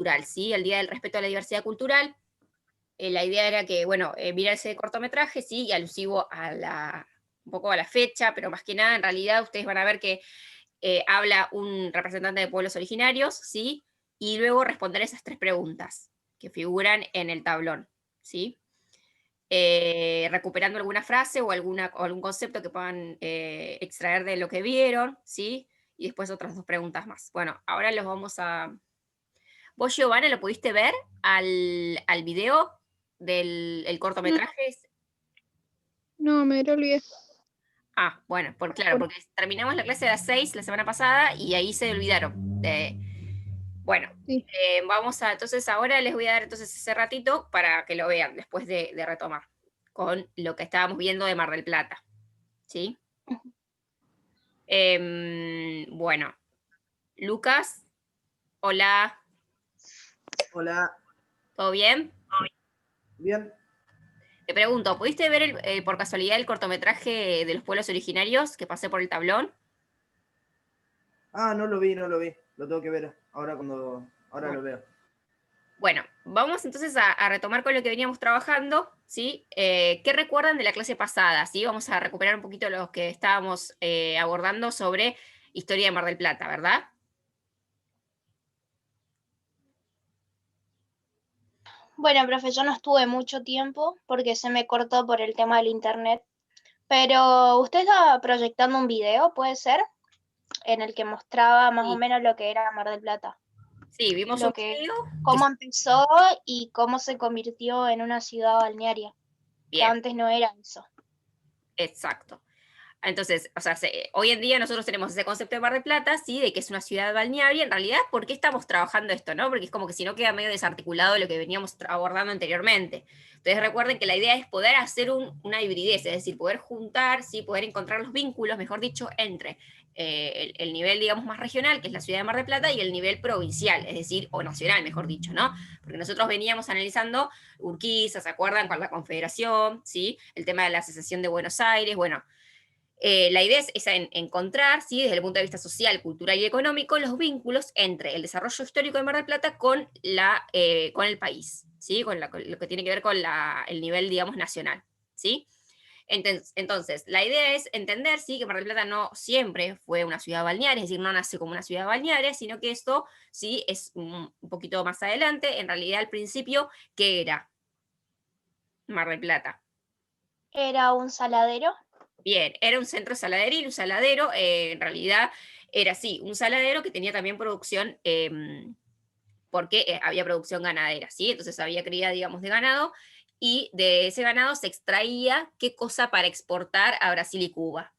cultural, ¿sí? El Día del Respeto a la Diversidad Cultural. La idea era que, bueno, mirar ese cortometraje, sí, y alusivo a un poco a la fecha, pero más que nada, en realidad, ustedes van a ver que habla un representante de pueblos originarios, ¿sí? Y luego responder esas 3 preguntas que figuran en el tablón, ¿sí? Recuperando alguna frase o algún concepto que puedan extraer de lo que vieron, ¿sí? Y después otras 2 preguntas más. Bueno, ahora los vamos a... ¿Vos, Giovanna, lo pudiste ver al video del el No, cortometraje? no, me lo olvidé. Ah, bueno, claro, porque terminamos la clase de las 6 la semana pasada y ahí se olvidaron. Bueno, Sí. vamos a, entonces ahora les voy a dar entonces ese ratito para que lo vean después de retomar con lo que estábamos viendo de Mar del Plata, ¿sí? Bueno, Lucas, hola, Hola, ¿todo bien? bien. Te pregunto, ¿pudiste ver por casualidad el cortometraje de los pueblos originarios que pasé por el tablón? Ah, no lo vi, no lo vi. Lo tengo que ver ahora Bueno, lo veo. bueno, vamos entonces a retomar con lo que veníamos trabajando, ¿sí? ¿Qué recuerdan de la clase pasada? ¿Sí? Vamos a recuperar un poquito lo que estábamos abordando sobre historia de Mar del Plata, ¿verdad? Bueno, profe, yo no estuve mucho tiempo porque se me cortó por el tema del internet, pero usted estaba proyectando un video, ¿puede ser? En el que mostraba más o Sí, menos lo que era Mar del Plata, sí, vimos un lo que, video que... cómo empezó y cómo se convirtió en una ciudad balnearia, que Bien, antes no era eso. exacto. Entonces, o sea, hoy en día nosotros tenemos ese concepto de Mar del Plata, sí, de que es una ciudad balnearia. En realidad, ¿por qué estamos trabajando esto, no? Porque es como que si no queda medio desarticulado lo que veníamos abordando anteriormente. Entonces recuerden que la idea es poder hacer una hibridez, es decir, poder juntar, sí, poder encontrar los vínculos, mejor dicho, entre el nivel, digamos, más regional, que es la ciudad de Mar del Plata, y el nivel provincial, es decir, o nacional, mejor dicho, ¿no? Porque nosotros veníamos analizando Urquiza, ¿se acuerdan? Con la Confederación, ¿sí? El tema de la secesión de Buenos Aires, bueno, la idea es encontrar, ¿sí? Desde el punto de vista social, cultural y económico, los vínculos entre el desarrollo histórico de Mar del Plata con el país, ¿sí? Con lo que tiene que ver con el nivel, digamos, nacional, ¿sí? Entonces, la idea es entender, ¿sí? Que Mar del Plata no siempre fue una ciudad balnearia, es decir, no nace como una ciudad balnearia, sino que esto, ¿sí? Es un poquito más adelante, en realidad al principio, ¿qué era Mar del Plata? Era un saladero. Bien, era un centro saladeril, un saladero, en realidad era así, un saladero que tenía también producción, porque había producción ganadera, ¿sí? Entonces había cría, digamos, de ganado, y de ese ganado se extraía qué cosa para exportar a Brasil y Cuba.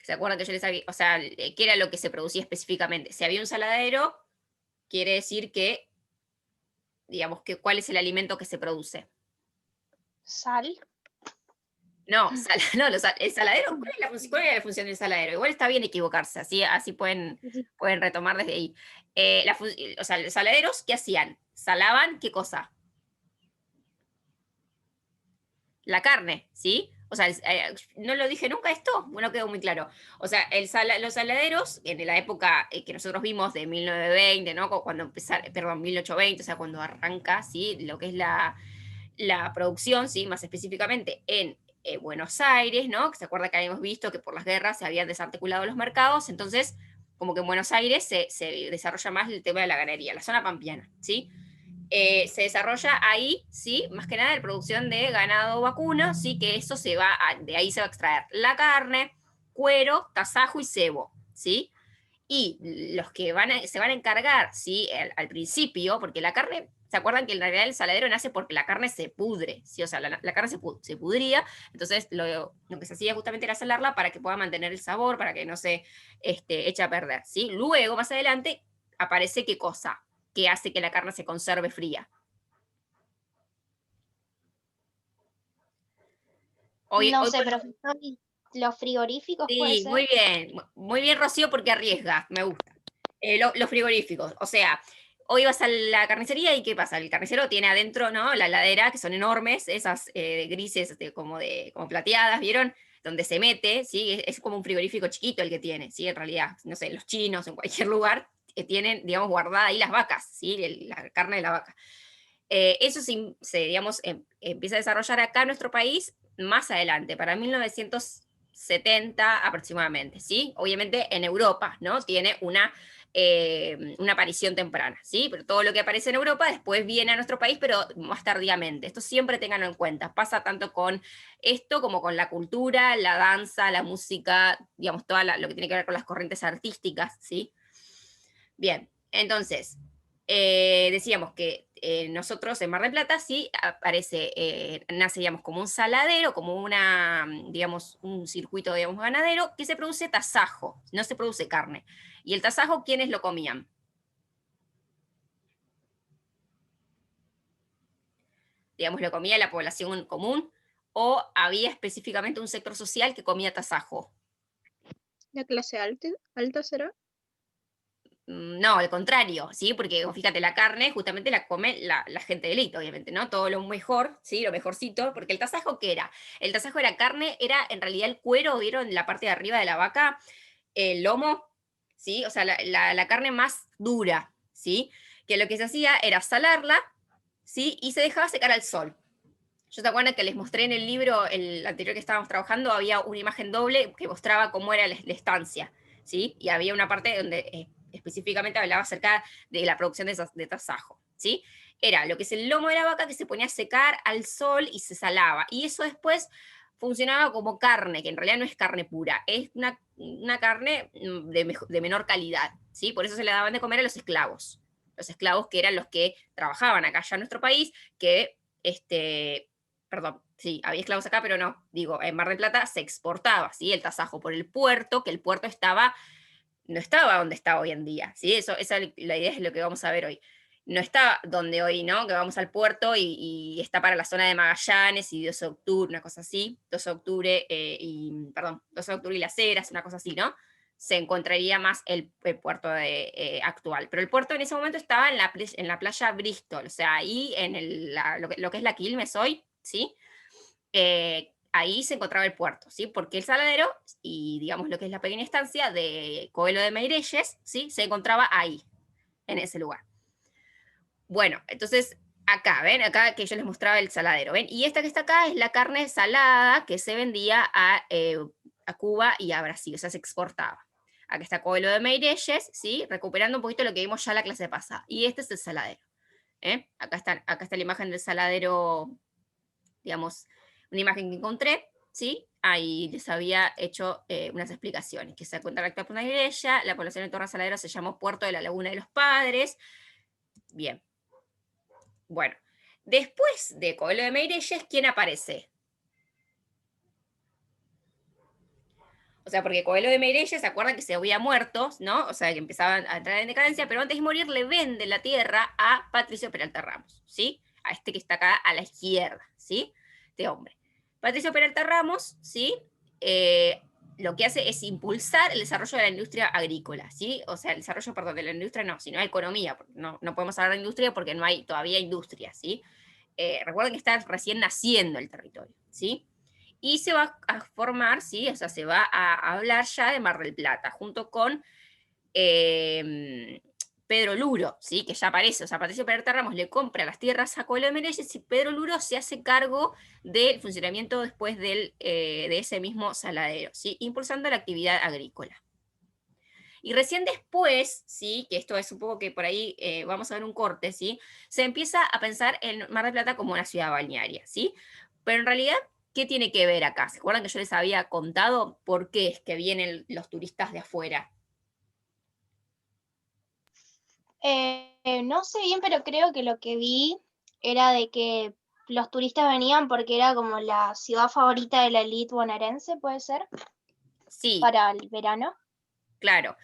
¿Se acuerdan que yo les había, o sea, qué era lo que se producía específicamente? Si había un saladero, quiere decir que, digamos, que cuál es el alimento que se produce. Sal. No, no el saladero, ¿cuál es la función del saladero? Igual está bien equivocarse, así pueden retomar desde ahí. O sea, los saladeros, ¿qué hacían? Salaban, ¿qué cosa? La carne, ¿sí? O sea, no lo dije nunca esto, bueno, quedó muy claro. O sea, los saladeros, en la época que nosotros vimos de 1920, ¿no? Cuando empezaron, perdón, 1820, o sea, cuando arranca, ¿sí? Lo que es la producción, ¿sí? Más específicamente en Buenos Aires, ¿no? Que se acuerda que habíamos visto que por las guerras se habían desarticulado los mercados, entonces, como que en Buenos Aires se desarrolla más el tema de la ganadería, la zona pampeana, ¿sí? Se desarrolla ahí, ¿sí? Más que nada la producción de ganado vacuno, ¿sí? Que eso de ahí se va a extraer la carne, cuero, tasajo y cebo, ¿sí? Y los que se van a encargar, ¿sí? Al principio, porque la carne, ¿se acuerdan que en realidad el saladero nace porque la carne se pudre? ¿Sí? O sea, la carne se pudría, entonces lo que se hacía justamente era salarla para que pueda mantener el sabor, para que no se eche a perder, ¿sí? Luego, más adelante, aparece qué cosa que hace que la carne se conserve fría. No Hoy sé, profesor, ¿y los frigoríficos puede sí, ser? muy bien, Rocío, porque arriesga, me gusta. Los frigoríficos, o sea, hoy vas a la carnicería y ¿qué pasa? El carnicero tiene adentro, ¿no? La heladera, que son enormes, esas grises como plateadas, ¿vieron? Donde se mete, ¿sí? Es como un frigorífico chiquito el que tiene, ¿sí? En realidad, no sé, los chinos, en cualquier lugar, tienen, digamos, guardada ahí las vacas, ¿sí? La carne de la vaca. Eso digamos, empieza a desarrollar acá en nuestro país más adelante, para 1970 aproximadamente, ¿sí? Obviamente en Europa, ¿no? Tiene una aparición temprana, ¿sí? Pero todo lo que aparece en Europa después viene a nuestro país, pero más tardíamente. Esto siempre ténganlo en cuenta. Pasa tanto con esto como con la cultura, la danza, la música, digamos, todo lo que tiene que ver con las corrientes artísticas, ¿sí? Bien, entonces, decíamos que nosotros en Mar del Plata sí aparece, nace, digamos, como un saladero, como digamos, un circuito, digamos, ganadero, que se produce tasajo, no se produce carne. ¿Y el tasajo quiénes lo comían? Digamos, lo comía la población común, o había específicamente un sector social que comía tasajo. ¿La clase alta será? No, al contrario, ¿sí? Porque fíjate, la carne justamente la come la gente de élite, obviamente, ¿no? Todo lo mejor, ¿sí? Lo mejorcito, porque el tasajo, ¿qué era? El tasajo era carne, era en realidad el cuero, ¿vieron? La parte de arriba de la vaca, el lomo, ¿sí? O sea, la carne más dura, ¿sí? Que lo que se hacía era salarla, ¿sí? Y se dejaba secar al sol. Yo te acuerdo que les mostré en el libro, el anterior que estábamos trabajando, había una imagen doble que mostraba cómo era la estancia, ¿sí? Y había una parte donde específicamente hablaba acerca de la producción de tasajo, ¿sí? Era lo que es el lomo de la vaca que se ponía a secar al sol y se salaba. Y eso después funcionaba como carne, que en realidad no es carne pura, es una carne de menor calidad, ¿sí? Por eso se le daban de comer a los esclavos. Los esclavos que eran los que trabajaban acá ya en nuestro país, que perdón, sí, había esclavos acá, pero no, digo, en Mar del Plata se exportaba, ¿sí? El tasajo por el puerto, que el puerto no estaba donde está hoy en día, ¿sí? La idea es lo que vamos a ver hoy. No está donde hoy, ¿no? Que vamos al puerto y está para la zona de Magallanes y 12 de octubre, una cosa así, 12 de octubre perdón, 12 de octubre y Las Heras, una cosa así, ¿no? Se encontraría más el puerto actual. Pero el puerto en ese momento estaba en la playa Bristol, o sea, ahí en lo que es la Quilmes hoy, ¿sí? Ahí se encontraba el puerto, ¿sí? Porque el saladero y, digamos, lo que es la pequeña estancia de Coelho de Meirelles, ¿sí? Se encontraba ahí, en ese lugar. Bueno, entonces, acá, ¿ven? Acá que yo les mostraba el saladero, ¿ven? Y esta que está acá es la carne salada que se vendía a Cuba y a Brasil, o sea, se exportaba. Acá está Coelho de Meirelles, ¿sí? Recuperando un poquito lo que vimos ya en la clase pasada. Y este es el saladero. Acá está la imagen del saladero, digamos, una imagen que encontré, ¿sí? Ahí les había hecho unas explicaciones, que se encuentra la actual Punta Iglesia, la población de Torre Saladero se llamó Puerto de la Laguna de los Padres. Bien. Bueno, después de Coelho de Meirelles, ¿quién aparece? O sea, porque Coelho de Meirelles, ¿se acuerdan que se había muerto, ¿no? O sea, que empezaban a entrar en decadencia, pero antes de morir le vende la tierra a Patricio Peralta Ramos, ¿sí? A este que está acá a la izquierda, ¿sí? Este hombre. Patricio Peralta Ramos, ¿sí? Lo que hace es impulsar el desarrollo de la industria agrícola, ¿sí? O sea, el desarrollo, perdón, de la industria no, sino de economía. No podemos hablar de industria porque no hay todavía industria, ¿sí? Recuerden que está recién naciendo el territorio, ¿sí? Y se va a formar, ¿sí? O sea, se va a hablar ya de Mar del Plata, junto con Pedro Luro, ¿sí? Que ya aparece, o sea, Patricio Peralta Ramos le compra las tierras a Coelho de Meirelles y Pedro Luro se hace cargo del funcionamiento después de ese mismo saladero, ¿sí? Impulsando la actividad agrícola. Y recién después, ¿sí? Que esto es un poco que por ahí vamos a ver un corte, ¿sí? Se empieza a pensar en Mar del Plata como una ciudad balnearia, ¿sí? Pero en realidad, ¿qué tiene que ver acá? ¿Se acuerdan que yo les había contado por qué es que vienen los turistas de afuera? No sé bien, pero creo que lo que vi era de que los turistas venían porque era como la ciudad favorita de la elite bonaerense, ¿puede ser? Sí, Para el verano. claro.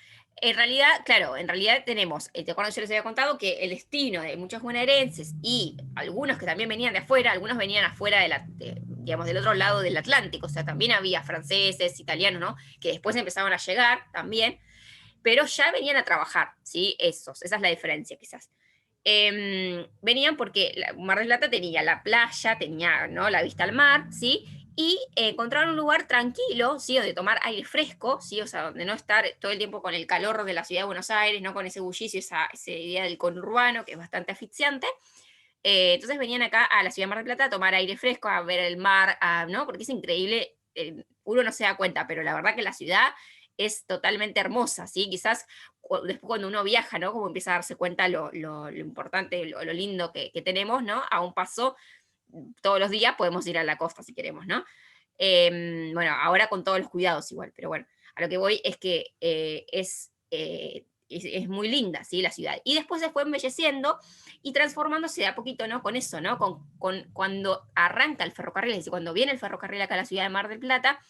Claro, en realidad tenemos, ¿te acuerdas que yo les había contado que el destino de muchos bonaerenses y algunos que también venían de afuera, algunos venían afuera digamos, del otro lado del Atlántico, o sea, también había franceses, italianos, ¿no? Que después empezaron a llegar también, pero ya venían a trabajar, ¿sí? Esa es la diferencia quizás. Venían porque Mar del Plata tenía la playa, tenía, ¿no? La vista al mar, ¿sí? y encontrar un lugar tranquilo, ¿sí? Donde tomar aire fresco, ¿sí? O sea, donde no estar todo el tiempo con el calor de la ciudad de Buenos Aires, no con ese bullicio, esa idea del conurbano que es bastante asfixiante. Entonces venían acá a la ciudad de Mar del Plata a tomar aire fresco, a ver el mar, ¿no? Porque es increíble, uno no se da cuenta, pero la verdad que la ciudad es totalmente hermosa, ¿sí? Quizás después cuando uno viaja, ¿no? Como empieza a darse cuenta lo importante, lo lindo que tenemos, ¿no? A un paso, todos los días podemos ir a la costa si queremos, ¿no? Bueno, ahora con todos los cuidados igual, pero bueno, a lo que voy es que es muy linda, ¿sí? La ciudad. Y después se fue embelleciendo y transformándose de a poquito, ¿no? Con eso, ¿no? Cuando arranca el ferrocarril, es decir, cuando viene el ferrocarril acá a la ciudad de Mar del Plata,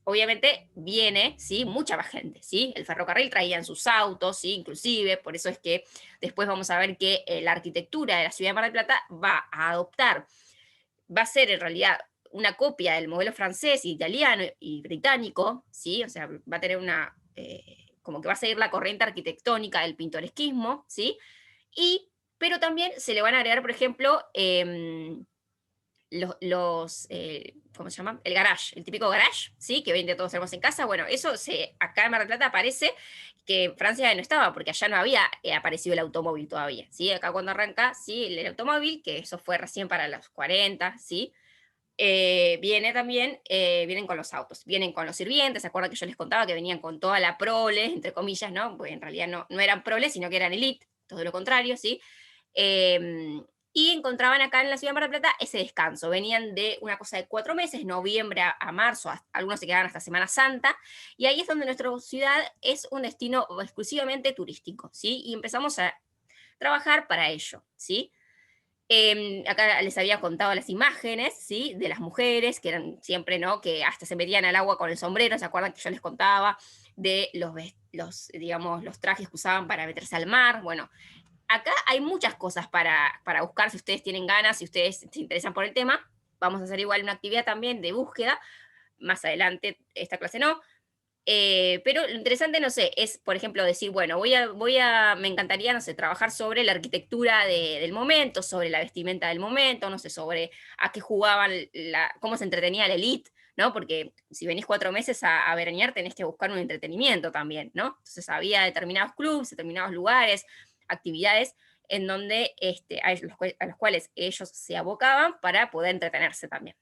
obviamente viene, ¿sí? Mucha más gente, ¿sí? El ferrocarril traían sus autos, ¿sí? Inclusive, por eso es que después vamos a ver que la arquitectura de la ciudad de Mar del Plata va a adoptar, va a ser en realidad una copia del modelo francés, italiano y británico, ¿sí? O sea, va a tener una, como que va a seguir la corriente arquitectónica del pintoresquismo, ¿sí? Pero también se le van a agregar, por ejemplo, ¿cómo se llama? El garage, el típico garage, ¿sí? Que hoy en día todos tenemos en casa. Bueno, eso acá en Mar del Plata aparece, que en Francia no estaba, porque allá no había aparecido el automóvil todavía, ¿sí? Acá cuando arranca, ¿sí? El automóvil, que eso fue recién para los 40, ¿sí? Viene también, vienen con los autos, vienen con los sirvientes. ¿Se acuerdan que yo les contaba que venían con toda la prole, entre comillas, ¿no? Pues en realidad no eran prole, sino que eran elite, todo lo contrario, ¿sí? Y encontraban acá en la ciudad de Mar del Plata ese descanso. Venían de una cosa de 4 meses, noviembre a marzo, algunos se quedaban hasta Semana Santa, y ahí es donde nuestra ciudad es un destino exclusivamente turístico, ¿sí? Y empezamos a trabajar para ello, ¿sí? Acá les había contado las imágenes, ¿sí? De las mujeres, que eran siempre, ¿no? Que hasta se metían al agua con el sombrero, ¿se acuerdan que yo les contaba? De digamos, los trajes que usaban para meterse al mar. Bueno, acá hay muchas cosas para buscar si ustedes tienen ganas, si ustedes se interesan por el tema. Vamos a hacer igual una actividad también de búsqueda. Más adelante, esta clase no, pero lo interesante, no sé, es, por ejemplo, decir, bueno, me encantaría, no sé, trabajar sobre la arquitectura del momento, sobre la vestimenta del momento, no sé, sobre a qué jugaban, cómo se entretenía la elite, ¿no? Porque si venís 4 meses a veranear, tenés que buscar un entretenimiento también, ¿no? Entonces había determinados clubes, determinados lugares, actividades en donde a los cuales ellos se abocaban para poder entretenerse también.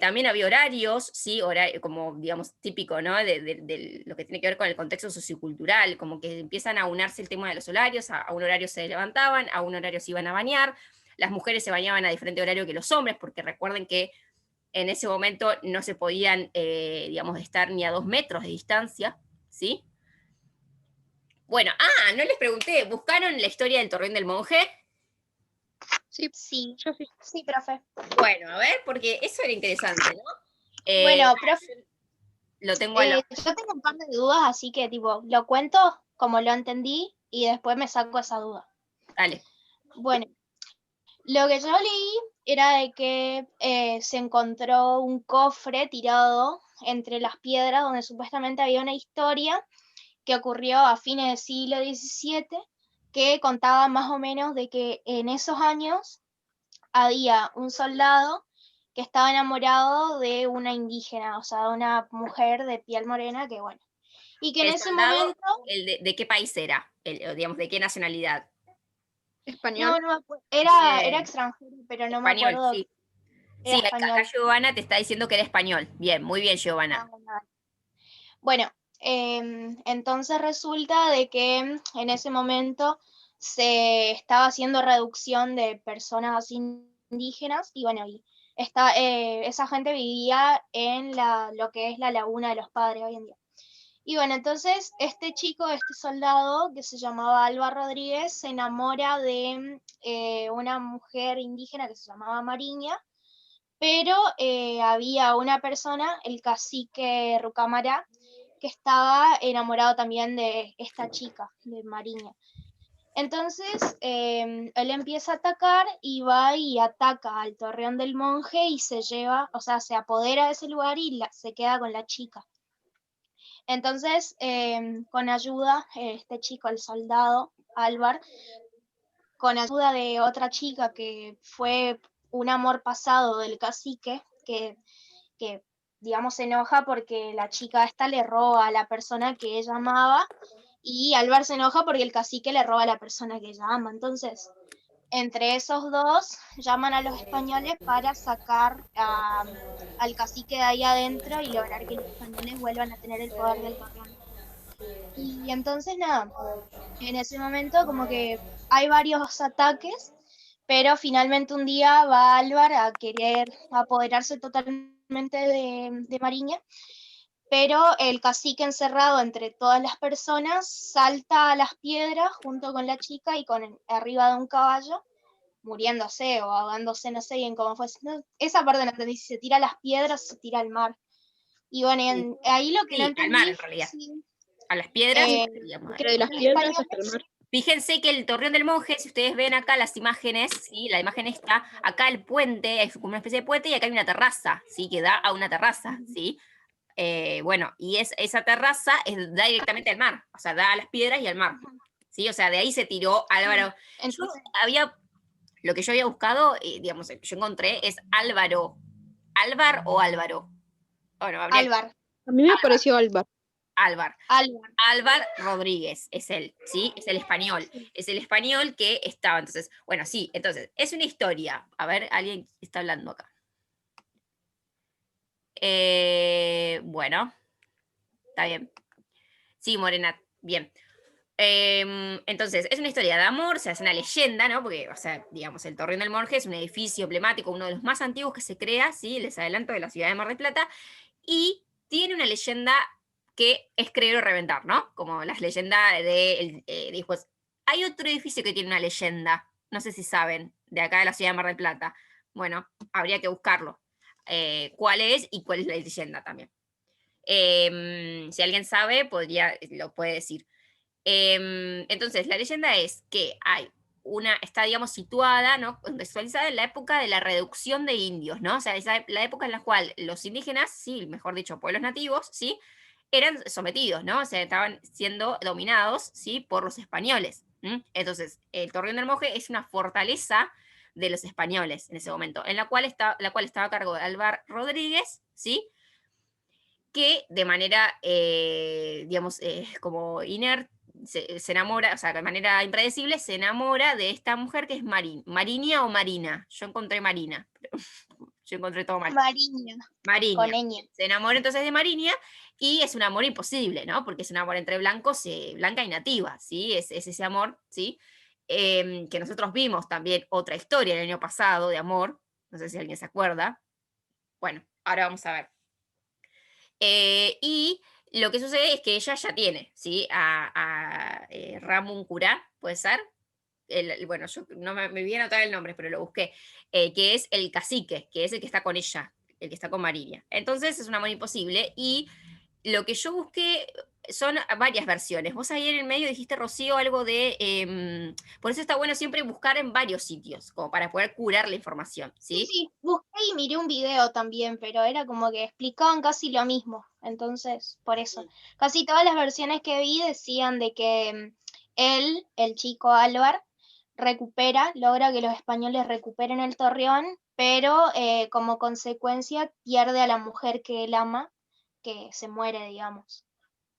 También había horarios, ¿sí? Como, digamos, típico, ¿no? De lo que tiene que ver con el contexto sociocultural, como que empiezan a unirse el tema de los horarios, a un horario se levantaban, a un horario se iban a bañar, las mujeres se bañaban a diferente horario que los hombres, porque recuerden que en ese momento no se podían, digamos, estar ni a 2 metros de distancia, ¿sí? Bueno, no les pregunté, ¿buscaron la historia del Torreón del Monje? Sí, Sí, yo sí. sí, profe. Bueno, a ver, porque eso era interesante, ¿no? Bueno, profe, Lo tengo a la... yo tengo un par de dudas, así que tipo, lo cuento como lo entendí y después me saco esa duda. Dale. Bueno, lo que yo leí era de que se encontró un cofre tirado entre las piedras donde supuestamente había una historia que ocurrió a fines del siglo XVII que contaba más o menos de que en esos años había un soldado que estaba enamorado de una indígena, o sea, de una mujer de piel morena que bueno. Y que en El ese soldado, momento, ¿de qué país era? Digamos, ¿de qué nacionalidad? Español. no me acuerdo, era Bien. extranjero, pero no me Español, acuerdo, sí. era Sí, acá español. Giovanna te está diciendo que era español. Bien, muy bien, Ah, Giovanna. bueno, entonces resulta de que en ese momento se estaba haciendo reducción de personas indígenas y bueno, esa gente vivía en lo que es la Laguna de los Padres hoy en día. Y bueno, entonces este chico, este soldado que se llamaba Alba Rodríguez, se enamora de una mujer indígena que se llamaba Mariña, pero había una persona, el cacique Rucamará, que estaba enamorado también de esta chica, de Mariña. Entonces, él empieza a atacar y va y ataca al Torreón del Monje y se lleva, o sea, se apodera de ese lugar y se queda con la chica. Entonces, con ayuda, este chico, el soldado, Álvar, con ayuda de otra chica que fue un amor pasado del cacique que digamos, se enoja porque la chica esta le roba a la persona que ella amaba y Álvar se enoja porque el cacique le roba a la persona que ella ama. Entonces, entre esos dos, llaman a los españoles para sacar al cacique de ahí adentro y lograr que los españoles vuelvan a tener el poder del Torreón. Y entonces, nada, en ese momento como que hay varios ataques, pero finalmente un día va Álvar a querer apoderarse totalmente de Mariña, pero el cacique encerrado entre todas las personas salta a las piedras junto con la chica y arriba de un caballo, muriéndose o ahogándose, no sé bien cómo fue. No, esa parte no entendí, si se tira a las piedras o se tira al mar. Y bueno, ahí lo que no Sí, al mar entendí, en realidad. sí, A las piedras, creo digamos. Pero de que las los piedras hasta el españoles, mar. Fíjense que el Torreón del Monje, si ustedes ven acá las imágenes, ¿sí? La imagen está, acá el puente, es como una especie de puente, y acá hay una terraza, ¿sí? Que da a una terraza, ¿sí? Bueno, y esa terraza da directamente al mar, o sea, da a las piedras y al mar, ¿sí? O sea, de ahí se tiró Álvaro. entonces, Lo que yo había buscado, digamos, yo encontré es Álvaro. ¿Álvar o Álvaro? Bueno, habría Álvar, A mí me pareció Alba. Álvar. Álvar, Álvar Rodríguez es él, ¿sí? Es el español. sí. Es el español que estaba. Entonces, bueno, sí, entonces, es una historia. A ver, alguien está hablando acá. Bueno, está bien. Sí, Morena, bien. Entonces, es una historia de amor, o sea, es una leyenda, ¿no? Porque, o sea, digamos, el Torreón del Monje es un edificio emblemático, uno de los más antiguos que se crea, ¿sí? Les adelanto, de la ciudad de Mar del Plata, y tiene una leyenda que es creer o reventar, ¿no? Como las leyendas después. Hay otro edificio que tiene una leyenda, no sé si saben, de acá de la ciudad de Mar del Plata. Bueno, habría que buscarlo. ¿Cuál es y cuál es la leyenda también? Si alguien sabe, lo puede decir. Entonces, la leyenda es que está, digamos, situada, ¿no? Contextualizada en la época de la reducción de indios, ¿no? O sea, es la época en la cual los indígenas, sí, mejor dicho, pueblos nativos, sí, eran sometidos, ¿no? O sea, estaban siendo dominados, sí, por los españoles. Entonces, el Torreón del Monje es una fortaleza de los españoles en ese momento, la cual estaba a cargo de Álvar Rodríguez, ¿sí? Que de manera, digamos, como inerte, se enamora, o sea, de manera impredecible, se enamora de esta mujer que es Marinia o Marina. Yo encontré Marina, pero yo encontré todo mal. Mariña, con Marinia. ñ. Se enamora entonces de Marinia y es un amor imposible, ¿no? Porque es un amor entre blancos, blanca y nativa, ¿sí? Es ese amor, ¿sí? Que nosotros vimos también otra historia el año pasado de amor, no sé si alguien se acuerda. Bueno, ahora vamos a ver. Y lo que sucede es que ella ya tiene, ¿sí? Ramun Curá, ¿puede ser? Bueno, yo no me voy a anotar el nombre, pero lo busqué, que es el cacique, que es el que está con ella, el que está con Marinia. Entonces es un amor imposible y lo que yo busqué son varias versiones. Vos ahí en el medio dijiste, Rocío, algo de... por eso está bueno siempre buscar en varios sitios, como para poder curar la información, Sí, ¿sí? sí, busqué y miré un video también, pero era como que explicaban casi lo mismo. Entonces, por eso. Casi todas las versiones que vi decían de que él, el chico Álvar, logra que los españoles recuperen el Torreón, pero como consecuencia pierde a la mujer que él ama, que se muere, digamos.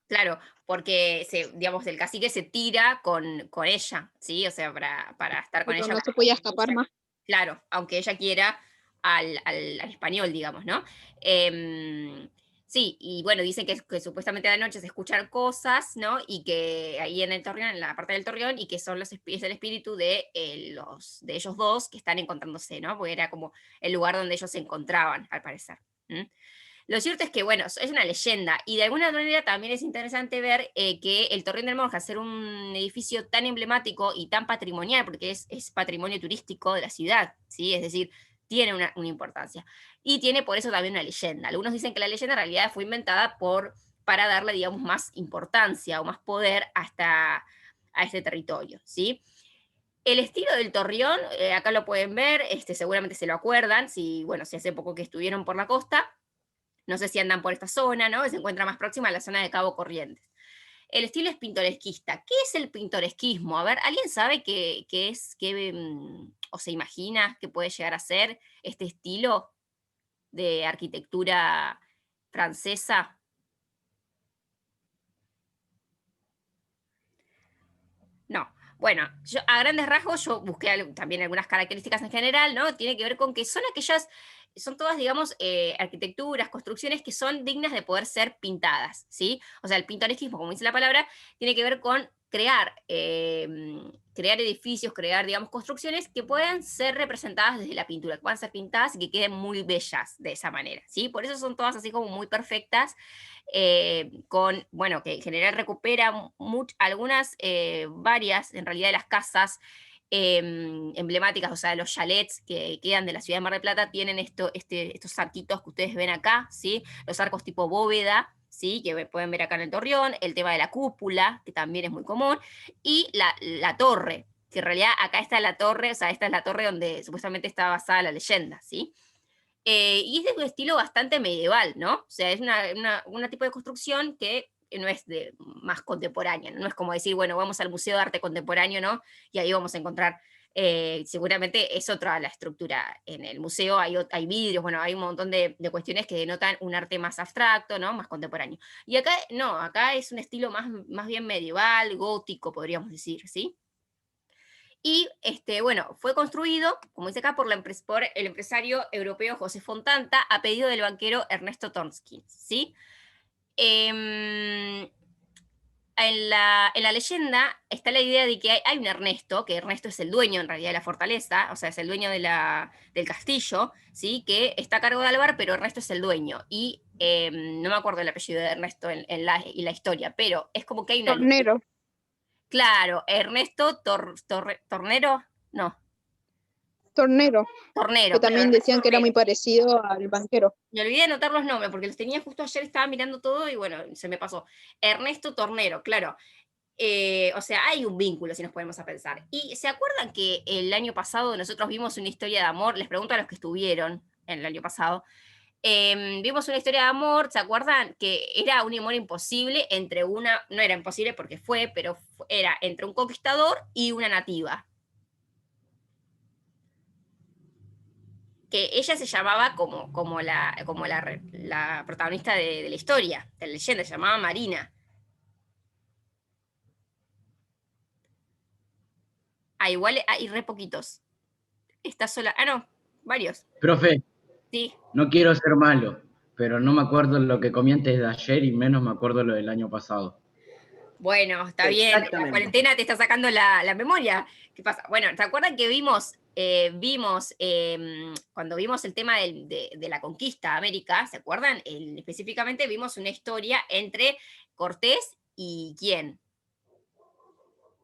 Claro, porque digamos, el cacique se tira con ella, ¿sí? O sea, para estar con Pero ella. no se podía escapar más. Claro, aunque ella quiera al español, digamos, ¿no? Sí, y bueno, dicen que supuestamente a la noche se escuchan cosas, ¿no? Y que ahí en el Torreón, en la parte del Torreón, y que son es el espíritu de ellos dos que están encontrándose, ¿no? Porque era como el lugar donde ellos se encontraban, al parecer. Lo cierto es que, bueno, es una leyenda y de alguna manera también es interesante ver que el Torreón del Monje, al ser un edificio tan emblemático y tan patrimonial, porque es patrimonio turístico de la ciudad, ¿sí? Es decir, tiene una importancia. Y tiene por eso también una leyenda. Algunos dicen que la leyenda en realidad fue inventada para darle, digamos, más importancia o más poder a este territorio, ¿sí? El estilo del Torreón, acá lo pueden ver, seguramente se lo acuerdan, bueno, si hace poco que estuvieron por la costa, no sé si andan por esta zona, ¿no? Se encuentra más próxima a la zona de Cabo Corrientes. el estilo es pintoresquista. ¿Qué es el pintoresquismo? A ver, ¿alguien sabe qué es, o se imagina que puede llegar a ser este estilo de arquitectura francesa? No. Bueno, yo a grandes rasgos yo busqué también algunas características en general, ¿no? Tiene que ver con que son todas, digamos, arquitecturas, construcciones que son dignas de poder ser pintadas, ¿sí? O sea, el pintoresquismo, como dice la palabra, tiene que ver con crear edificios, crear, digamos, construcciones que puedan ser representadas desde la pintura, que puedan ser pintadas y que queden muy bellas de esa manera, ¿sí? Por eso son todas así como muy perfectas, bueno, que en general recupera algunas, varias, en realidad, de las casas emblemáticas, o sea, los chalets que quedan de la ciudad de Mar del Plata, tienen estos arquitos que ustedes ven acá, ¿sí? Los arcos tipo bóveda, ¿sí? Que pueden ver acá en el Torreón, el tema de la cúpula, que también es muy común, y la torre, que en realidad acá está la torre, o sea, esta es la torre donde supuestamente está basada la leyenda, ¿sí? Y es de un estilo bastante medieval, ¿no? O sea, es una tipo de construcción que no es más contemporánea, no es como decir, bueno, vamos al Museo de Arte Contemporáneo, ¿no? Y ahí vamos a encontrar, seguramente es otra la estructura. En el museo hay vidrios, bueno, hay un montón de cuestiones que denotan un arte más abstracto, ¿no? Más contemporáneo. Y acá, no, acá es un estilo más bien medieval, gótico, podríamos decir, ¿sí? Y bueno, fue construido, como dice acá, por el empresario europeo José Fontanta a pedido del banquero Ernesto Tonskin, ¿sí? Em, en la leyenda está la idea de que hay un Ernesto, que Ernesto es el dueño en realidad de la fortaleza, o sea, es el dueño del castillo, ¿sí? Que está a cargo de Álvar, pero Ernesto es el dueño. Y no me acuerdo el apellido de Ernesto en la historia, pero es como que hay una luz. Tornero. Claro, Ernesto Tornero, no, Tornero. Que Tornero, claro, también Ernesto decían que era muy Tornero. parecido al banquero. Me olvidé de anotar los nombres porque los tenía justo ayer, estaba mirando todo y bueno, se me pasó. Ernesto Tornero, claro. O sea, hay un vínculo si nos ponemos a pensar. ¿Y se acuerdan que el año pasado nosotros vimos una historia de amor? Les pregunto a los que estuvieron en el año pasado. Vimos una historia de amor, ¿se acuerdan? Que era un amor imposible entre no era imposible porque fue, pero era entre un conquistador y una nativa. Que ella se llamaba como la protagonista de la historia, de la leyenda, se llamaba Marina. Igual hay re poquitos. Está sola. No, varios. Profe, Sí. no quiero ser malo, pero no me acuerdo lo que comí antes de ayer y menos me acuerdo lo del año pasado. Bueno, está bien. La Exactamente. cuarentena te está sacando la memoria. ¿Qué pasa? Bueno, ¿te acuerdan que cuando vimos el tema de la conquista a América, ¿se acuerdan? Específicamente vimos una historia entre Cortés y quién.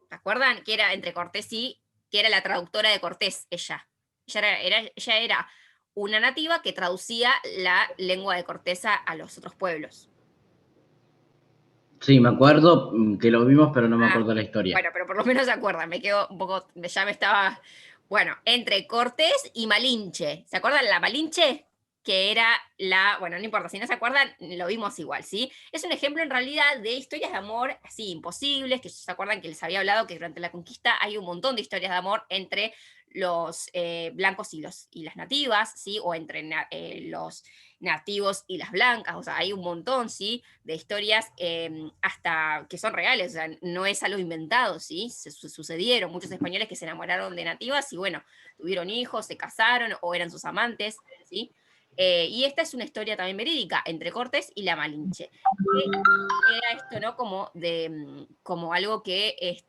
¿Se acuerdan? Que era entre Cortés que era la traductora de Cortés, ella. Ella era una nativa que traducía la lengua de Cortés a los otros pueblos. Sí, me acuerdo que lo vimos, pero no me acuerdo la historia. Bueno, pero por lo menos se acuerdan, me quedo un poco, ya me estaba, bueno, entre Cortés y Malinche. ¿Se acuerdan de la Malinche? Que era bueno, no importa, si no se acuerdan, lo vimos igual, ¿sí? Es un ejemplo en realidad de historias de amor así imposibles, que se acuerdan que les había hablado que durante la conquista hay un montón de historias de amor entre los blancos y las nativas, ¿sí? O entre los nativos y las blancas, o sea, hay un montón, ¿sí? De historias hasta que son reales, o sea, no es algo inventado, ¿sí? Sucedieron muchos españoles que se enamoraron de nativas y bueno, tuvieron hijos, se casaron o eran sus amantes, ¿sí? Y esta es una historia también verídica entre Cortés y la Malinche. Era esto, ¿no? Como algo que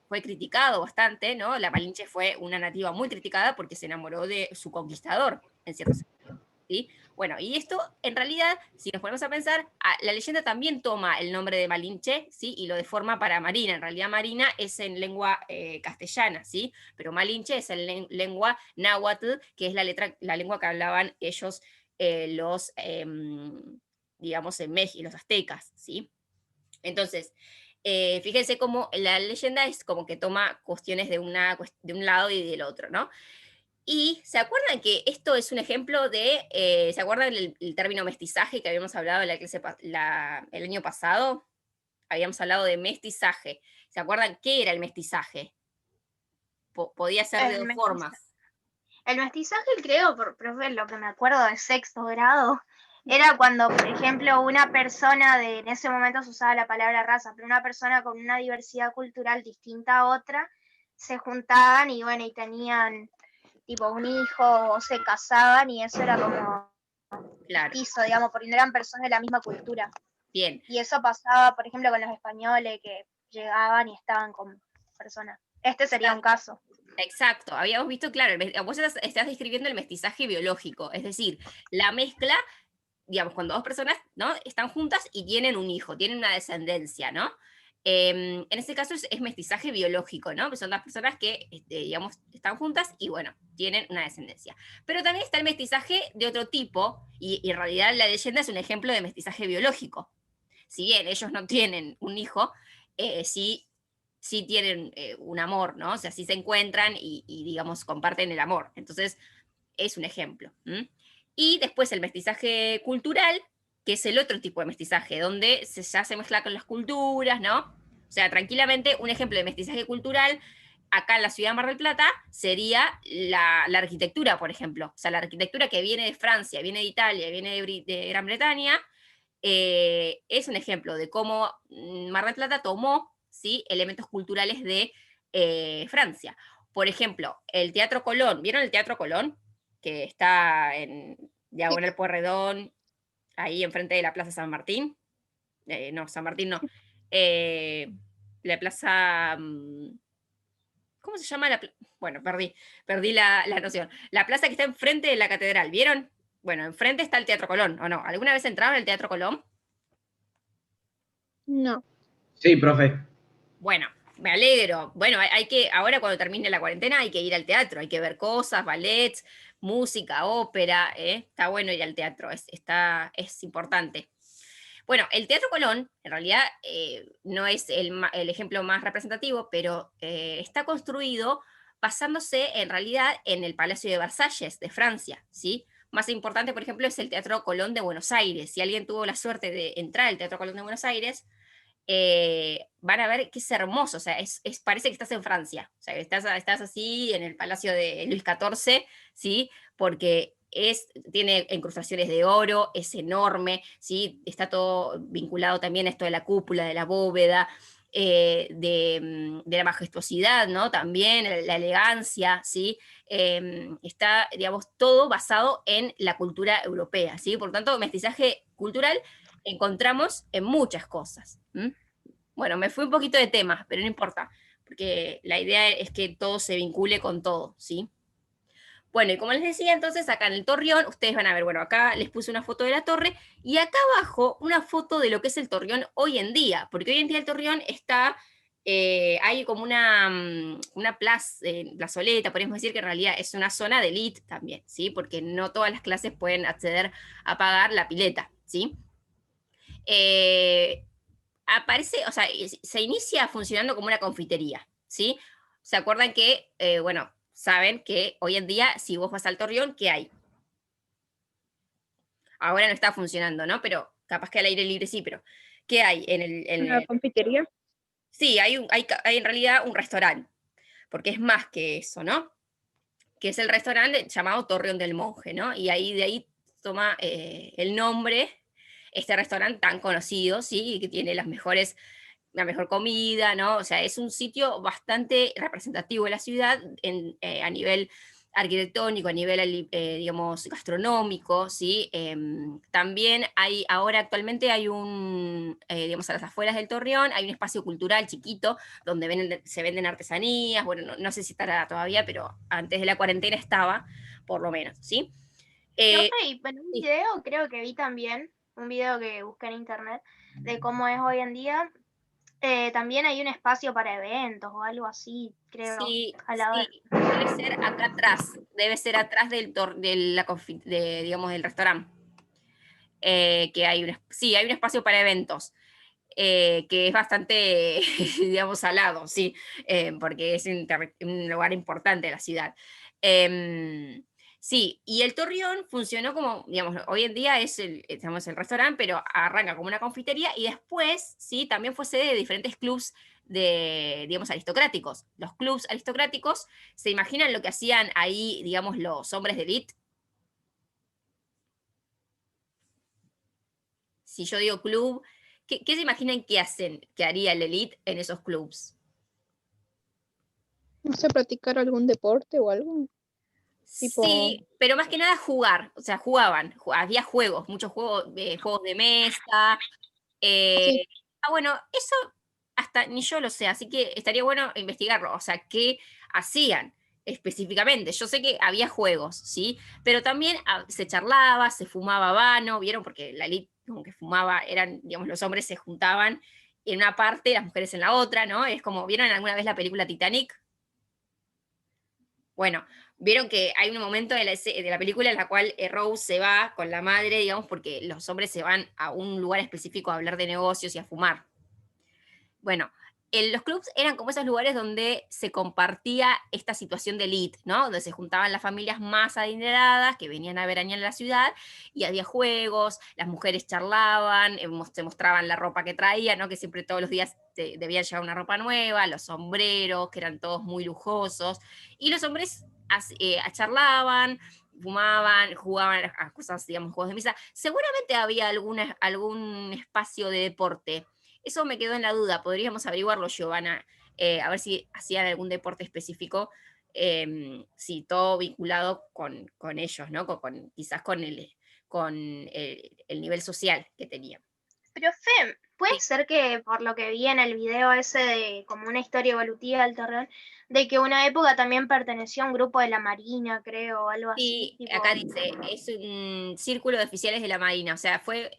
fue criticado bastante, ¿no? La Malinche fue una nativa muy criticada porque se enamoró de su conquistador, en cierto sentido, ¿sí? Bueno, y esto, en realidad, si nos ponemos a pensar, la leyenda también toma el nombre de Malinche, ¿sí? Y lo deforma para Marina. En realidad, Marina es en lengua castellana, ¿sí? Pero Malinche es en lengua náhuatl, que es la lengua que hablaban ellos, digamos, en México, los aztecas, ¿sí? Entonces, fíjense cómo la leyenda es como que toma cuestiones de un lado y del otro, ¿no? Y se acuerdan que esto es un ejemplo ¿se acuerdan el término mestizaje que habíamos hablado en la clase el año pasado? habíamos hablado de mestizaje. ¿Se acuerdan qué era el mestizaje? Podía ser de El dos mestizaje. formas. El mestizaje, creo, profe, lo que me acuerdo de sexto grado, era cuando, por ejemplo, una persona en ese momento se usaba la palabra raza, pero una persona con una diversidad cultural distinta a otra, se juntaban y bueno, y tenían tipo un hijo o se casaban y eso era como Claro, mestizo, digamos, porque no eran personas de la misma cultura. bien. Y eso pasaba, por ejemplo, con los españoles que llegaban y estaban con personas. Este sería un caso. Exacto, habíamos visto, claro, vos estás describiendo el mestizaje biológico, es decir, la mezcla, digamos, cuando dos personas, ¿no?, están juntas y tienen un hijo, tienen una descendencia, ¿no? En este caso es mestizaje biológico, ¿no? Que son dos personas que, digamos, están juntas y, bueno, tienen una descendencia. Pero también está el mestizaje de otro tipo, y en realidad la leyenda es un ejemplo de mestizaje biológico. Si bien ellos no tienen un hijo, sí tienen un amor, ¿no? O sea, sí se encuentran y, digamos, comparten el amor. Entonces, es un ejemplo. Y después el mestizaje cultural, que es el otro tipo de mestizaje, donde ya se mezcla con las culturas, ¿no? O sea, tranquilamente, un ejemplo de mestizaje cultural acá en la ciudad de Mar del Plata sería la arquitectura, por ejemplo. O sea, la arquitectura que viene de Francia, viene de Italia, viene de Gran Bretaña, es un ejemplo de cómo Mar del Plata tomó, ¿sí?, elementos culturales de Francia. Por ejemplo, el Teatro Colón. ¿Vieron el Teatro Colón? Que está en Diagonal Pueyrredón, ahí enfrente de la Plaza San Martín. No, San Martín no. La Plaza... ¿Cómo se llama la plaza? Bueno, perdí la noción. La plaza que está enfrente de la catedral, ¿vieron? Bueno, enfrente está el Teatro Colón, ¿o no? ¿Alguna vez entraron al Teatro Colón? No. Sí, profe. Bueno, me alegro. Bueno, hay que, ahora cuando termine la cuarentena hay que ir al teatro, hay que ver cosas, ballets, música, ópera, ¿eh? Está bueno ir al teatro, es importante. Bueno, el Teatro Colón, en realidad, no es el ejemplo más representativo, pero está construido basándose en realidad en el Palacio de Versalles de Francia, ¿sí? Más importante, por ejemplo, es el Teatro Colón de Buenos Aires. Si alguien tuvo la suerte de entrar al Teatro Colón de Buenos Aires, van a ver que es hermoso, o sea, parece que estás en Francia, o sea, que estás así en el Palacio de Luis XIV, ¿sí? Porque tiene incrustaciones de oro, es enorme, ¿sí? Está todo vinculado también a esto de la cúpula, de la bóveda, de la majestuosidad, ¿no? También la elegancia, ¿sí? Está, digamos, todo basado en la cultura europea, ¿sí? Por tanto, mestizaje cultural encontramos en muchas cosas. Bueno, me fui un poquito de temas, pero no importa, porque la idea es que todo se vincule con todo, ¿sí? Bueno, y como les decía, entonces acá en el Torreón, ustedes van a ver, bueno, acá les puse una foto de la torre, y acá abajo una foto de lo que es el Torreón hoy en día, porque hoy en día el Torreón está, hay como una plazoleta, podemos decir que en realidad es una zona de elite también, ¿sí? Porque no todas las clases pueden acceder a pagar la pileta, ¿sí? Aparece, o sea, se inicia funcionando como una confitería, ¿sí? ¿Se acuerdan que, bueno, saben que hoy en día, si vos vas al Torreón, ¿qué hay? Ahora no está funcionando, ¿no? Pero capaz que al aire libre sí, pero ¿qué hay Una confitería. Sí, hay en realidad un restaurante, porque es más que eso, ¿no? Que es el restaurante llamado Torreón del Monje, ¿no? Y de ahí toma el nombre este restaurante tan conocido, ¿sí? Y que tiene la mejor comida, ¿no? O sea, es un sitio bastante representativo de la ciudad a nivel arquitectónico, a nivel, digamos, gastronómico, ¿sí? También ahora actualmente hay digamos, a las afueras del Torreón, hay un espacio cultural chiquito donde se venden artesanías, bueno, no sé si estará todavía, pero antes de la cuarentena estaba, por lo menos, ¿sí? Profe, Eh, y en un sí, video creo que vi también, un video que busqué en internet, de cómo es hoy en día, también hay un espacio para eventos o algo así, creo, sí, a la vez. sí, debe ser acá atrás, debe ser atrás digamos, del restaurante. Que sí, hay un espacio para eventos, que es bastante, digamos, salado, sí, porque es un lugar importante de la ciudad. Sí, y el Torreón funcionó como, digamos, hoy en día es digamos, el restaurante, pero arranca como una confitería y después, sí, también fue sede de diferentes clubs de, digamos, aristocráticos. Los clubs aristocráticos, ¿se imaginan lo que hacían ahí, digamos, los hombres de élite? Si yo digo club, ¿qué se imaginan que hacen, que haría el elite en esos clubs? No sé, practicar algún deporte o algo. Tipo, Sí, pero más que nada jugar, o sea, jugaban, había juegos, muchos juegos, juegos de mesa. sí, Bueno, eso hasta ni yo lo sé, así que estaría bueno investigarlo, o sea, qué hacían específicamente. Yo sé que había juegos, ¿sí? Pero también se charlaba, se fumaba habano, ¿vieron? Porque la elite como que fumaba, eran, digamos, los hombres se juntaban en una parte, las mujeres en la otra, ¿no? Es como, ¿vieron alguna vez la película Titanic? Bueno, vieron que hay un momento de la película en la cual Rose se va con la madre, digamos, porque los hombres se van a un lugar específico a hablar de negocios y a fumar. Bueno, los clubs eran como esos lugares donde se compartía esta situación de elite, ¿no? Donde se juntaban las familias más adineradas que venían a veranear en la ciudad y había juegos, las mujeres charlaban, se mostraban la ropa que traían, ¿no? Que siempre todos los días debían llevar una ropa nueva, los sombreros, que eran todos muy lujosos, y los hombres charlaban, fumaban, jugaban a cosas, digamos, juegos de mesa. Seguramente había algún espacio de deporte. Eso me quedó en la duda, podríamos averiguarlo, Giovanna, a ver si hacían algún deporte específico, sí, todo vinculado con ellos, ¿no? Quizás con el nivel social que tenían. Pero Fem, puede Sí, ser que por lo que vi en el video ese de como una historia evolutiva del Torreón, de que una época también perteneció a un grupo de la Marina, creo, o algo así, sí, tipo, acá dice, es un círculo de oficiales de la Marina, o sea, fue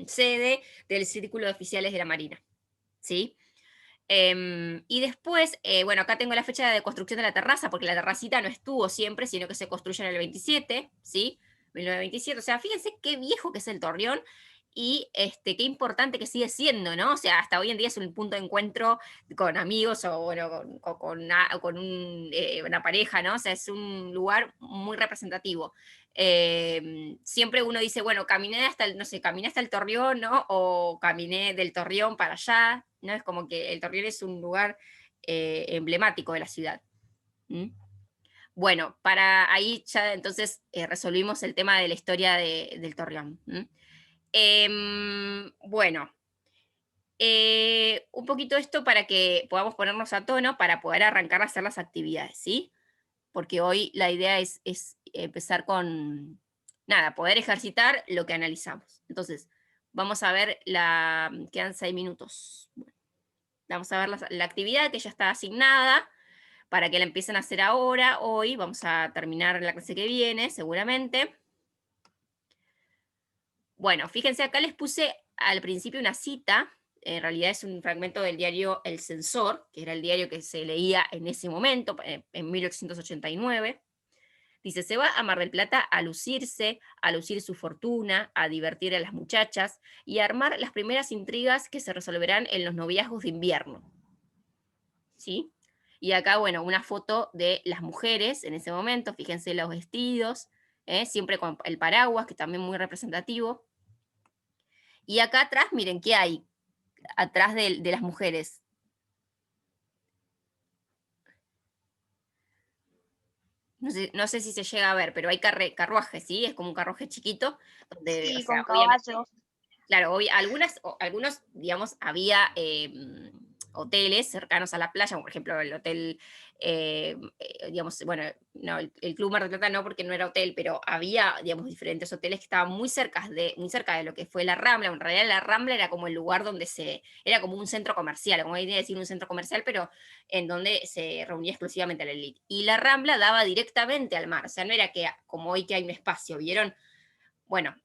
sede del círculo de oficiales de la Marina, ¿sí? Y después, bueno, acá tengo la fecha de construcción de la terraza, porque la terracita no estuvo siempre, sino que se construyó en el 27, ¿sí? 1927. O sea, fíjense qué viejo que es el Torreón y qué importante que sigue siendo, ¿no? O sea, hasta hoy en día es un punto de encuentro con amigos o, bueno, con una pareja, ¿no? O sea, es un lugar muy representativo. Siempre uno dice, bueno, caminé hasta no sé, caminé hasta el Torreón, ¿no? O caminé del Torreón para allá, ¿no? Es como que el Torreón es un lugar emblemático de la ciudad. ¿Mm? Bueno, para ahí ya entonces resolvimos el tema de la historia del Torreón. ¿Mm? Bueno, un poquito esto para que podamos ponernos a tono para poder arrancar a hacer las actividades, ¿sí? Porque hoy la idea es empezar con, nada, poder ejercitar lo que analizamos. Entonces, vamos a ver quedan 6 minutos. Bueno, vamos a ver la actividad que ya está asignada para que la empiecen a hacer ahora, hoy. Vamos a terminar la clase que viene, seguramente. Bueno, fíjense, acá les puse al principio una cita, en realidad es un fragmento del diario El Censor, que era el diario que se leía en ese momento, en 1889. Dice, se va a Mar del Plata a lucir su fortuna, a divertir a las muchachas y a armar las primeras intrigas que se resolverán en los noviazgos de invierno. ¿Sí? Y acá, bueno, una foto de las mujeres en ese momento, fíjense los vestidos, siempre con el paraguas, que también muy representativo. Y acá atrás, miren, ¿qué hay? Atrás de las mujeres. No sé si se llega a ver, pero hay carruajes, ¿sí? Es como un carruaje chiquito, donde, o sí, sea, con obviamente, caballos. claro, algunos, digamos, había hoteles cercanos a la playa, como por ejemplo el hotel, digamos, bueno, no, el Club Mar del Plata no, porque no era hotel, pero había, digamos, diferentes hoteles que estaban muy cerca de lo que fue la Rambla. En realidad la Rambla era como el lugar donde era como un centro comercial, como hoy en día decir un centro comercial, pero en donde se reunía exclusivamente la elite. Y la Rambla daba directamente al mar, o sea, no era que como hoy que hay un espacio, ¿vieron? Bueno,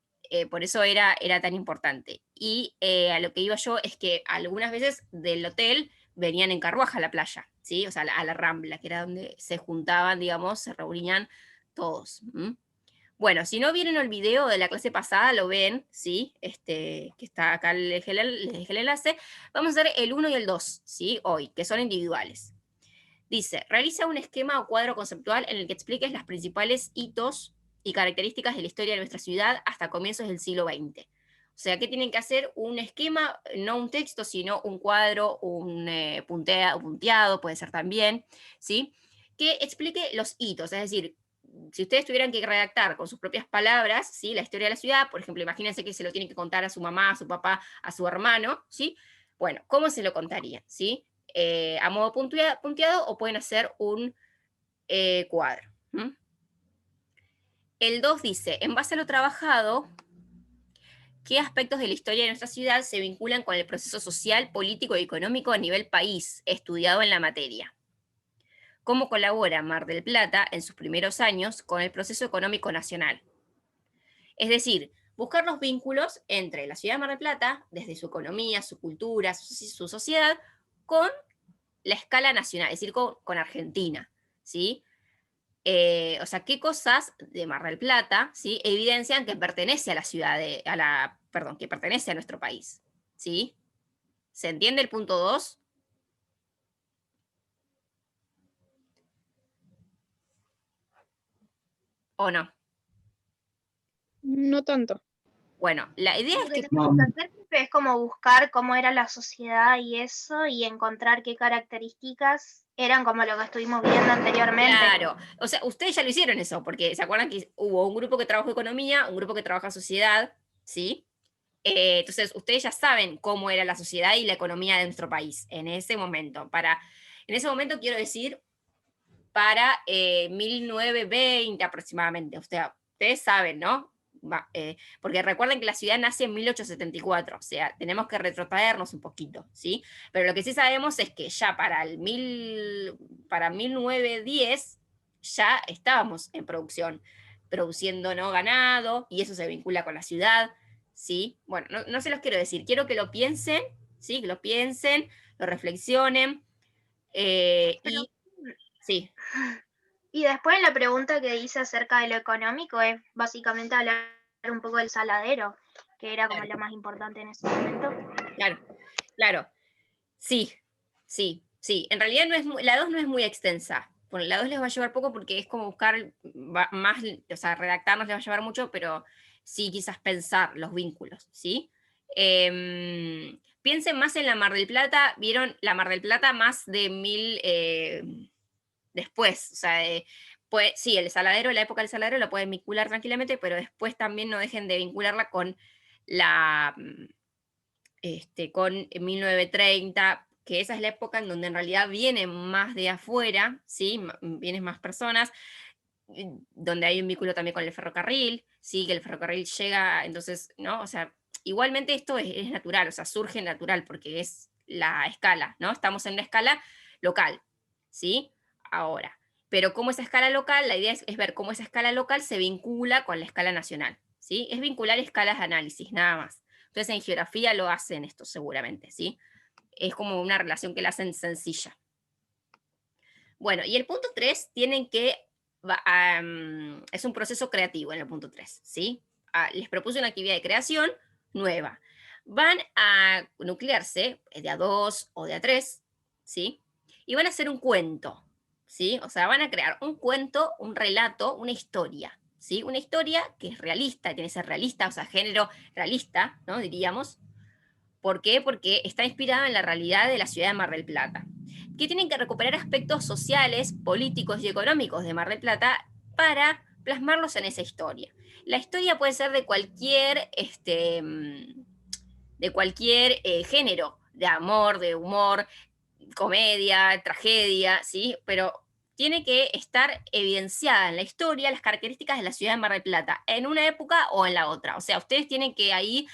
por eso era tan importante. Y a lo que iba yo es que algunas veces del hotel venían en carruaje a la playa, ¿sí? O sea, a la Rambla, que era donde se juntaban, digamos, se reunían todos. ¿M? Bueno, si no vieron el video de la clase pasada, lo ven, ¿sí? Que está acá, les dejé el enlace. Vamos a hacer el 1 y el 2, ¿sí? Hoy, que son individuales. Dice, realiza un esquema o cuadro conceptual en el que expliques las principales hitos y características de la historia de nuestra ciudad hasta comienzos del siglo XX. O sea, ¿qué tienen que hacer? Un esquema, no un texto, sino un cuadro, un punteado, puede ser también, ¿sí? Que explique los hitos, es decir, si ustedes tuvieran que redactar con sus propias palabras, ¿sí? La historia de la ciudad, por ejemplo, imagínense que se lo tienen que contar a su mamá, a su papá, a su hermano, ¿sí? Bueno, ¿cómo se lo contarían? ¿Sí? A modo punteado o pueden hacer un cuadro. ¿Mm? El 2 dice, en base a lo trabajado, ¿qué aspectos de la historia de nuestra ciudad se vinculan con el proceso social, político y económico a nivel país, estudiado en la materia? ¿Cómo colabora Mar del Plata en sus primeros años con el proceso económico nacional? Es decir, buscar los vínculos entre la ciudad de Mar del Plata, desde su economía, su cultura, su sociedad, con la escala nacional, es decir, con Argentina, ¿sí? O sea, qué cosas de Mar del Plata, ¿sí? Evidencian que pertenece a la ciudad perdón, que pertenece a nuestro país, ¿sí? ¿Se entiende el punto 2? ¿O no? No tanto. Bueno, la idea es Lo que que... tenemos que hacer profe, es como buscar cómo era la sociedad y eso, y encontrar qué características eran como lo que estuvimos viendo anteriormente. Claro, o sea, ustedes ya lo hicieron eso, porque se acuerdan que hubo un grupo que trabajó economía, un grupo que trabaja sociedad, ¿sí? Entonces, ustedes ya saben cómo era la sociedad y la economía de nuestro país en ese momento. En ese momento quiero decir, para 1920 aproximadamente. O sea, ustedes saben, ¿no? Porque recuerden que la ciudad nace en 1874, o sea, tenemos que retrotraernos un poquito, ¿sí? Pero lo que sí sabemos es que ya para 1910 ya estábamos en producción, produciendo, ¿no? Ganado, y eso se vincula con la ciudad, ¿sí? Bueno, no se los quiero decir, quiero que lo piensen, ¿sí? Que lo piensen, lo reflexionen, Pero, y sí. y después la pregunta que hice acerca de lo económico es básicamente hablar un poco del saladero, que era como Claro. lo más importante en ese momento. Claro, claro. Sí, sí, sí. En realidad la 2 no es muy extensa. Bueno, la 2 les va a llevar poco porque es como buscar más, o sea, redactarnos les va a llevar mucho, pero sí quizás pensar los vínculos, ¿sí? Piensen más en la Mar del Plata, vieron la Mar del Plata más de 1000 después, o sea, pues, sí, la época del saladero la pueden vincular tranquilamente, pero después también no dejen de vincularla con la con 1930, que esa es la época en donde en realidad vienen más de afuera, ¿sí? Vienen más personas, donde hay un vínculo también con el ferrocarril, ¿sí? Que el ferrocarril llega, entonces, ¿no? O sea, igualmente esto es natural, o sea, surge natural porque es la escala, ¿no? Estamos en la escala local, ¿sí? Ahora, pero cómo esa escala local, la idea es ver cómo esa escala local se vincula con la escala nacional, ¿sí? Es vincular escalas de análisis, nada más. Entonces en geografía lo hacen esto seguramente, ¿sí? Es como una relación que la hacen sencilla. Bueno, y el punto 3 tienen que, es un proceso creativo en el punto 3, ¿sí? Les propuse una actividad de creación nueva. Van a nuclearse de a 2 o de a 3, ¿sí? Y van a hacer un cuento, ¿sí? O sea, van a crear un cuento, un relato, una historia, ¿sí? Una historia que es realista, tiene que ser realista, o sea, género realista, ¿no? Diríamos. ¿Por qué? Porque está inspirada en la realidad de la ciudad de Mar del Plata, que tienen que recuperar aspectos sociales, políticos y económicos de Mar del Plata para plasmarlos en esa historia. La historia puede ser de cualquier, género, de amor, de humor, comedia, tragedia, ¿sí? Pero tiene que estar evidenciada en la historia las características de la ciudad de Mar del Plata, en una época o en la otra. O sea, ustedes tienen que ahí